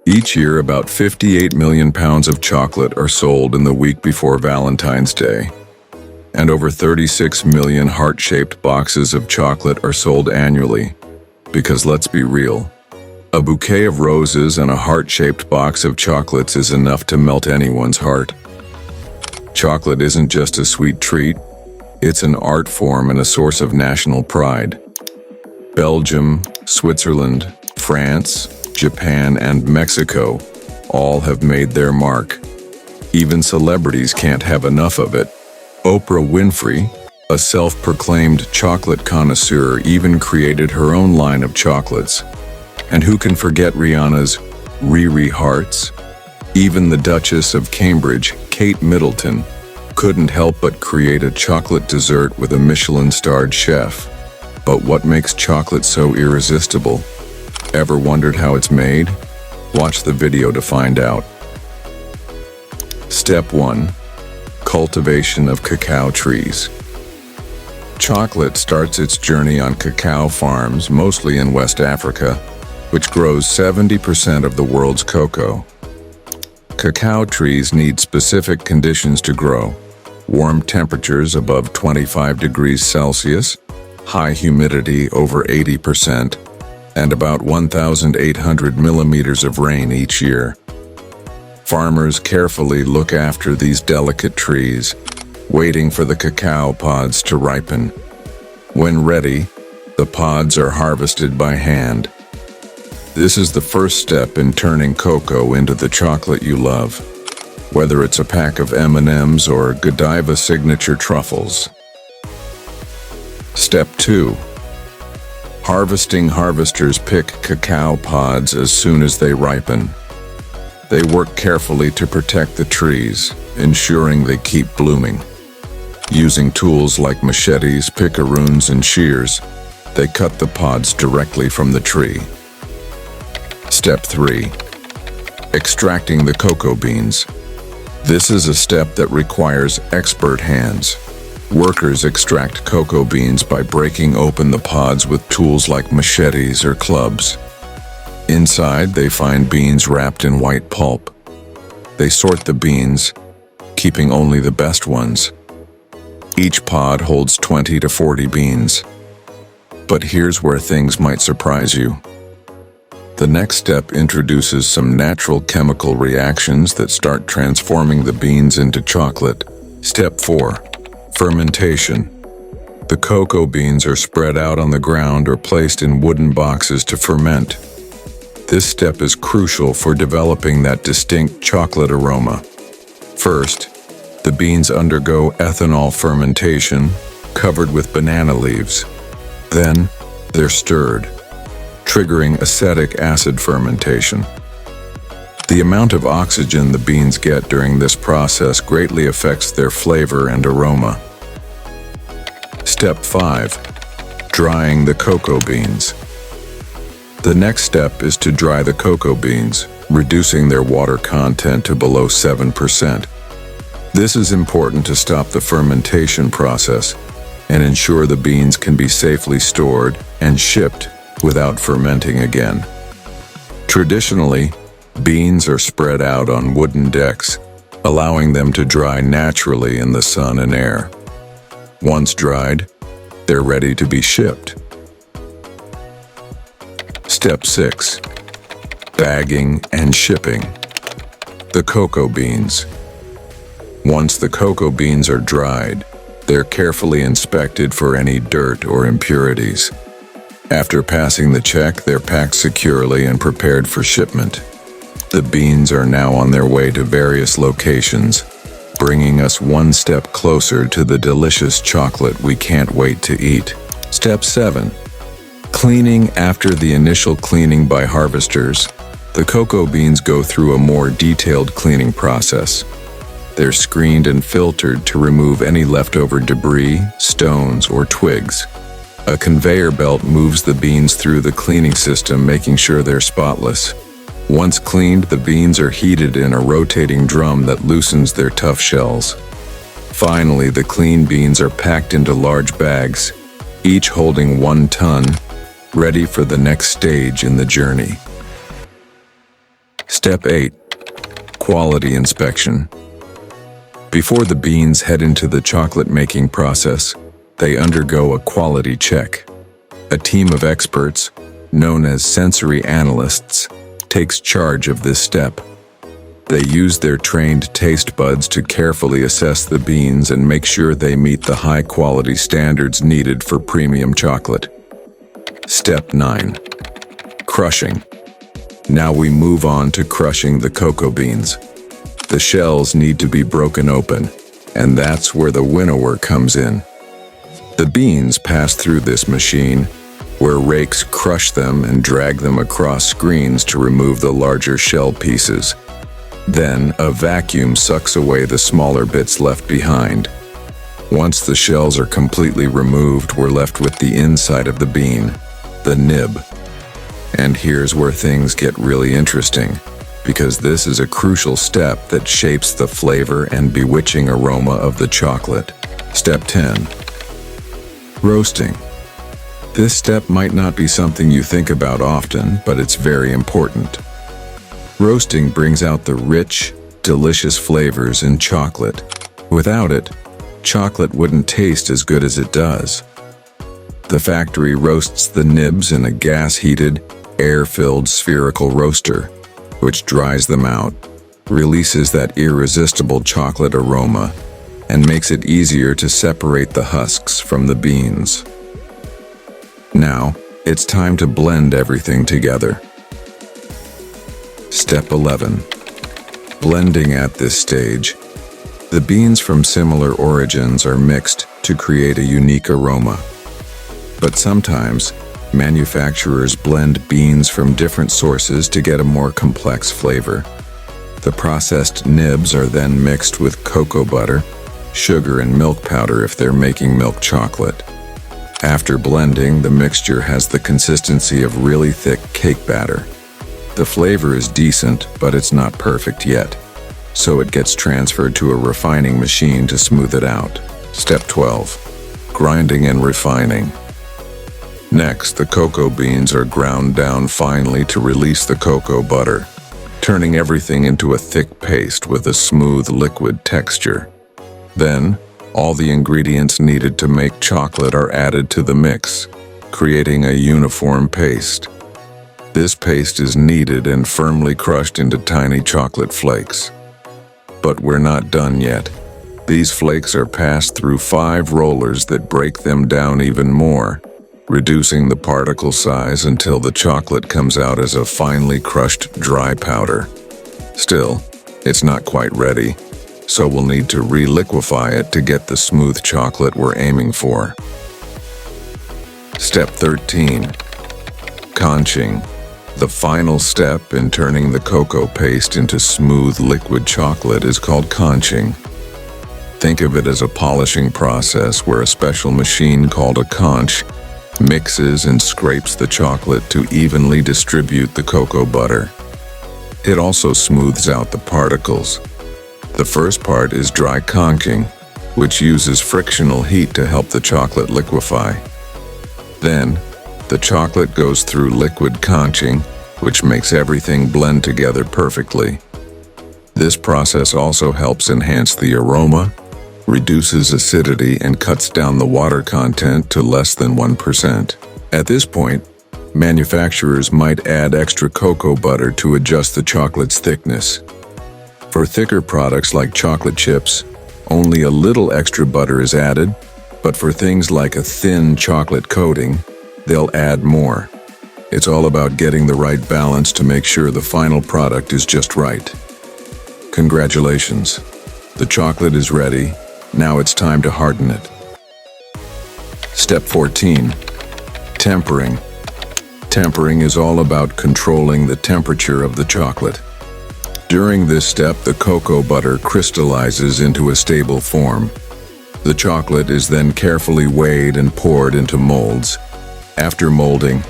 Each year, about 58 million pounds of chocolate are sold in the week before Valentine's Day. And over 36 million heart-shaped boxes of chocolate are sold annually. Because let's be real, a bouquet of roses and a heart-shaped box of chocolates is enough to melt anyone's heart. Chocolate isn't just a sweet treat, it's an art form and a source of national pride. Belgium, Switzerland, France, Japan, and Mexico all have made their mark. Even celebrities can't have enough of it. Oprah Winfrey, a self-proclaimed chocolate connoisseur, even created her own line of chocolates. And who can forget Rihanna's Riri Hearts? Even the Duchess of Cambridge, Kate Middleton, couldn't help but create a chocolate dessert with a Michelin-starred chef. But what makes chocolate so irresistible? Ever wondered how it's made? Watch the video to find out. Step 1. Cultivation of cacao trees. Chocolate starts its journey on cacao farms, mostly in West Africa, which grows 70% of the world's cocoa. Cacao trees need specific conditions to grow: warm temperatures above 25 degrees Celsius, high humidity over 80%, and about 1,800 millimeters of rain each year. Farmers carefully look after these delicate trees, waiting for the cacao pods to ripen. When ready, the pods are harvested by hand. This is the first step in turning cocoa into the chocolate you love, whether it's a pack of M&Ms or Godiva signature truffles. Step 2. Harvesting. Harvesters pick cacao pods as soon as they ripen. They work carefully to protect the trees, ensuring they keep blooming. Using tools like machetes, picaroons, and shears, they cut the pods directly from the tree. Step 3. Extracting the cocoa beans. This is a step that requires expert hands. Workers extract cocoa beans by breaking open the pods with tools like machetes or clubs. Inside, they find beans wrapped in white pulp. They sort the beans, keeping only the best ones. Each pod holds 20 to 40 beans. But here's where things might surprise you. The next step introduces some natural chemical reactions that start transforming the beans into chocolate. Step 4. Fermentation. The cocoa beans are spread out on the ground or placed in wooden boxes to ferment. This step is crucial for developing that distinct chocolate aroma. First, the beans undergo ethanol fermentation, covered with banana leaves. Then, they're stirred, triggering acetic acid fermentation. The amount of oxygen the beans get during this process greatly affects their flavor and aroma. Step 5. Drying the cocoa beans. The next step is to dry the cocoa beans, reducing their water content to below 7%. This is important to stop the fermentation process and ensure the beans can be safely stored and shipped without fermenting again. Traditionally, beans are spread out on wooden decks, allowing them to dry naturally in the sun and air. Once dried, they're ready to be shipped. Step 6. Bagging and shipping. The cocoa beans. Once the cocoa beans are dried, they're carefully inspected for any dirt or impurities. After passing the check, they're packed securely and prepared for shipment. The beans are now on their way to various locations, bringing us one step closer to the delicious chocolate we can't wait to eat. Step 7. Cleaning. After the initial cleaning by harvesters, the cocoa beans go through a more detailed cleaning process. They're screened and filtered to remove any leftover debris, stones, or twigs. A conveyor belt moves the beans through the cleaning system, making sure they're spotless. Once cleaned, the beans are heated in a rotating drum that loosens their tough shells. Finally, the clean beans are packed into large bags, each holding 1 ton, ready for the next stage in the journey. Step 8. Quality inspection. Before the beans head into the chocolate-making process, they undergo a quality check. A team of experts, known as sensory analysts, takes charge of this step. They use their trained taste buds to carefully assess the beans and make sure they meet the high-quality standards needed for premium chocolate. Step 9. Crushing. Now we move on to crushing the cocoa beans. The shells need to be broken open, and that's where the winnower comes in. The beans pass through this machine, where rakes crush them and drag them across screens to remove the larger shell pieces. Then, a vacuum sucks away the smaller bits left behind. Once the shells are completely removed, we're left with the inside of the bean, the nib. And here's where things get really interesting, because this is a crucial step that shapes the flavor and bewitching aroma of the chocolate. Step 10. Roasting. This step might not be something you think about often, but it's very important. Roasting brings out the rich, delicious flavors in chocolate. Without it, chocolate wouldn't taste as good as it does. The factory roasts the nibs in a gas-heated, air-filled spherical roaster, which dries them out, releases that irresistible chocolate aroma, and makes it easier to separate the husks from the beans. Now, it's time to blend everything together. Step 11. Blending. At this stage, the beans from similar origins are mixed to create a unique aroma. But sometimes, manufacturers blend beans from different sources to get a more complex flavor. The processed nibs are then mixed with cocoa butter, sugar, and milk powder if they're making milk chocolate. After blending, the mixture has the consistency of really thick cake batter. The flavor is decent, but it's not perfect yet, so it gets transferred to a refining machine to smooth it out. Step 12. Grinding and refining. Next, the cocoa beans are ground down finely to release the cocoa butter, turning everything into a thick paste with a smooth liquid texture. Then, all the ingredients needed to make chocolate are added to the mix, creating a uniform paste. This paste is kneaded and firmly crushed into tiny chocolate flakes. But we're not done yet. These flakes are passed through 5 rollers that break them down even more, reducing the particle size until the chocolate comes out as a finely crushed dry powder. Still, it's not quite ready, so we'll need to re-liquefy it to get the smooth chocolate we're aiming for. Step 13. Conching. The final step in turning the cocoa paste into smooth liquid chocolate is called conching. Think of it as a polishing process where a special machine called a conch mixes and scrapes the chocolate to evenly distribute the cocoa butter. It also smooths out the particles. The first part is dry conching, which uses frictional heat to help the chocolate liquefy. Then, the chocolate goes through liquid conching, which makes everything blend together perfectly. This process also helps enhance the aroma, reduces acidity, and cuts down the water content to less than 1%. At this point, manufacturers might add extra cocoa butter to adjust the chocolate's thickness. For thicker products like chocolate chips, only a little extra butter is added, but for things like a thin chocolate coating, they'll add more. It's all about getting the right balance to make sure the final product is just right. Congratulations. The chocolate is ready. Now it's time to harden it. Step 14. Tempering. Tempering is all about controlling the temperature of the chocolate. During this step, the cocoa butter crystallizes into a stable form. The chocolate is then carefully weighed and poured into molds. After molding,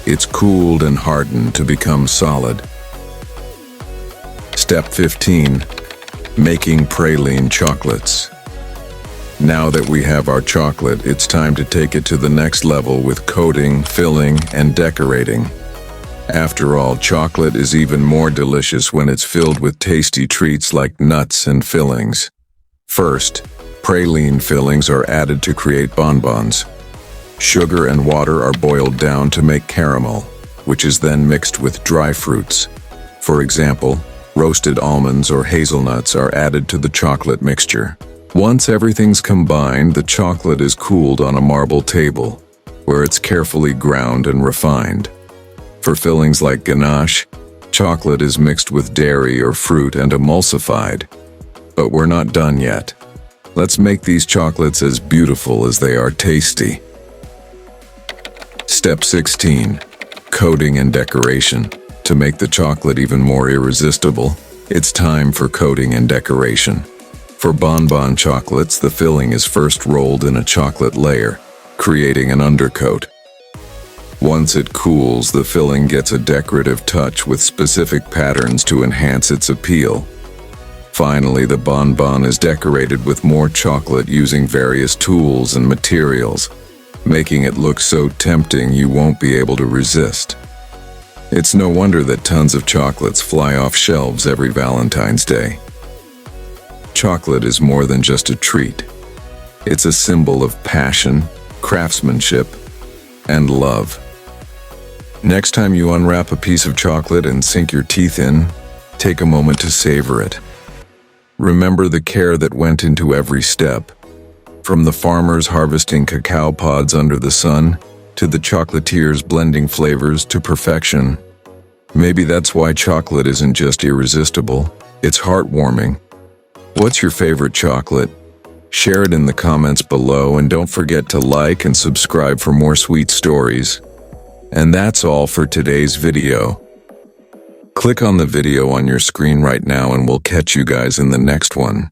it's cooled and hardened to become solid. Step 15. Making praline chocolates. Now that we have our chocolate, it's time to take it to the next level with coating, filling, and decorating. After all, chocolate is even more delicious when it's filled with tasty treats like nuts and fillings. First, praline fillings are added to create bonbons. Sugar and water are boiled down to make caramel, which is then mixed with dry fruits. For example, roasted almonds or hazelnuts are added to the chocolate mixture. Once everything's combined, the chocolate is cooled on a marble table, where it's carefully ground and refined. For fillings like ganache, chocolate is mixed with dairy or fruit and emulsified. But we're not done yet. Let's make these chocolates as beautiful as they are tasty. Step 16. Coating and decoration. To make the chocolate even more irresistible, it's time for coating and decoration. For bonbon chocolates, the filling is first rolled in a chocolate layer, creating an undercoat. Once it cools, the filling gets a decorative touch with specific patterns to enhance its appeal. Finally, the bonbon is decorated with more chocolate using various tools and materials, making it look so tempting you won't be able to resist. It's no wonder that tons of chocolates fly off shelves every Valentine's Day. Chocolate is more than just a treat. It's a symbol of passion, craftsmanship, and love. Next time you unwrap a piece of chocolate and sink your teeth in, take a moment to savor it. Remember the care that went into every step, from the farmers harvesting cacao pods under the sun, to the chocolatiers blending flavors to perfection. Maybe that's why chocolate isn't just irresistible, it's heartwarming. What's your favorite chocolate? Share it in the comments below, and don't forget to like and subscribe for more sweet stories. And that's all for today's video. Click on the video on your screen right now and we'll catch you guys in the next one.